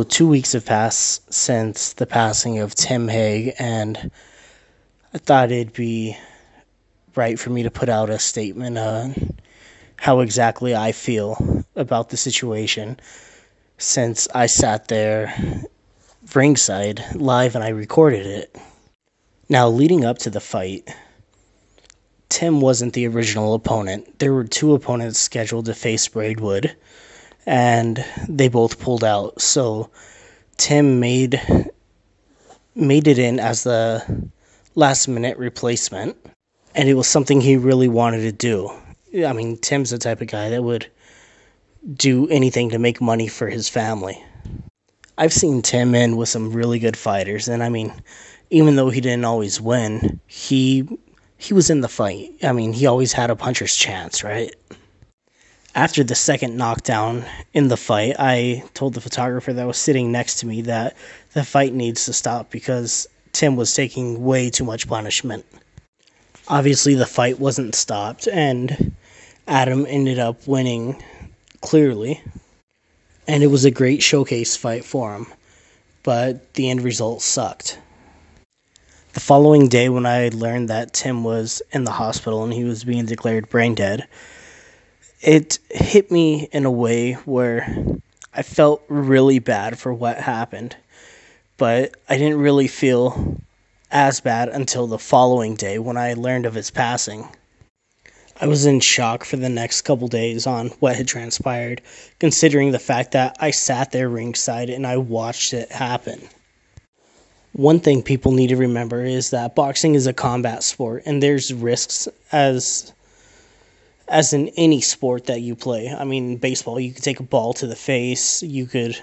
2 weeks have passed since the passing of Tim Hague, and I thought it'd be right for me to put out a statement on how exactly I feel about the situation, since I sat there ringside live and I recorded it. Now, leading up to the fight, Tim wasn't the original opponent. There were two opponents scheduled to face Braidwood, and they both pulled out. So Tim made it in as the last-minute replacement, and it was something he really wanted to do. I mean, Tim's the type of guy that would do anything to make money for his family. I've seen Tim in with some really good fighters, and I mean, even though he didn't always win, he was in the fight. I mean, he always had a puncher's chance, right? After the second knockdown in the fight, I told the photographer that was sitting next to me that the fight needs to stop because Tim was taking way too much punishment. Obviously, the fight wasn't stopped, and Adam ended up winning clearly. And it was a great showcase fight for him, but the end result sucked. The following day, when I learned that Tim was in the hospital and he was being declared brain dead, it hit me in a way where I felt really bad for what happened, but I didn't really feel as bad until the following day when I learned of his passing. I was in shock for the next couple days on what had transpired, considering the fact that I sat there ringside and I watched it happen. One thing people need to remember is that boxing is a combat sport, and there's risks as in any sport that you play. I mean, baseball, you could take a ball to the face, you could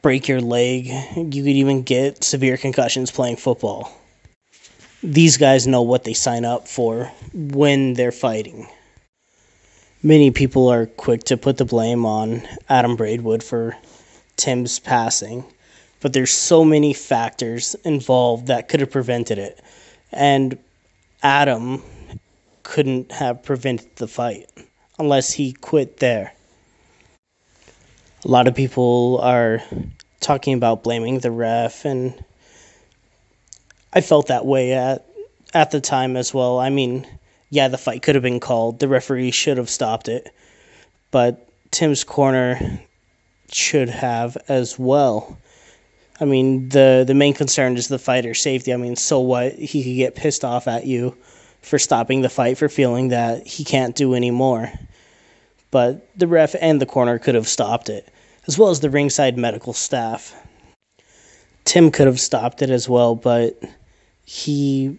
break your leg, you could even get severe concussions playing football. These guys know what they sign up for when they're fighting. Many people are quick to put the blame on Adam Braidwood for Tim's passing, but there's so many factors involved that could have prevented it, and Adam couldn't have prevented the fight unless he quit there. A lot of people are talking about blaming the ref, and I felt that way at the time as well. I mean, yeah, the fight could have been called. The referee should have stopped it. But Tim's corner should have as well. I mean, the main concern is the fighter's safety. I mean, so what? He could get pissed off at you for stopping the fight, for feeling that he can't do any more. But the ref and the corner could have stopped it, as well as the ringside medical staff. Tim could have stopped it as well, but he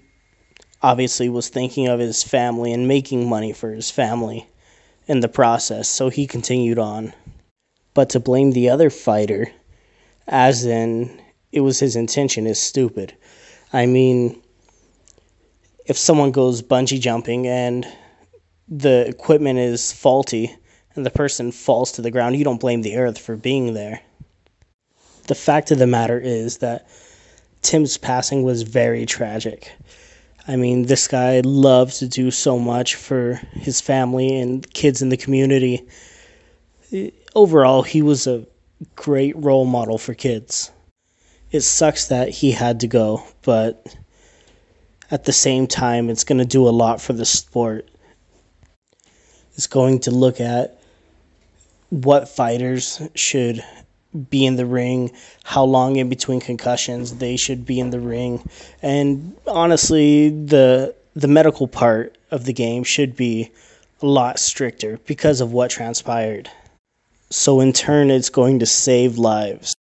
obviously was thinking of his family and making money for his family in the process, so he continued on. But to blame the other fighter, as in it was his intention, is stupid. I mean, if someone goes bungee jumping and the equipment is faulty and the person falls to the ground, you don't blame the earth for being there. The fact of the matter is that Tim's passing was very tragic. I mean, this guy loved to do so much for his family and kids in the community. Overall, he was a great role model for kids. It sucks that he had to go, but at the same time, it's going to do a lot for the sport. It's going to look at what fighters should be in the ring, how long in between concussions they should be in the ring, and honestly, the medical part of the game should be a lot stricter because of what transpired. So in turn, it's going to save lives.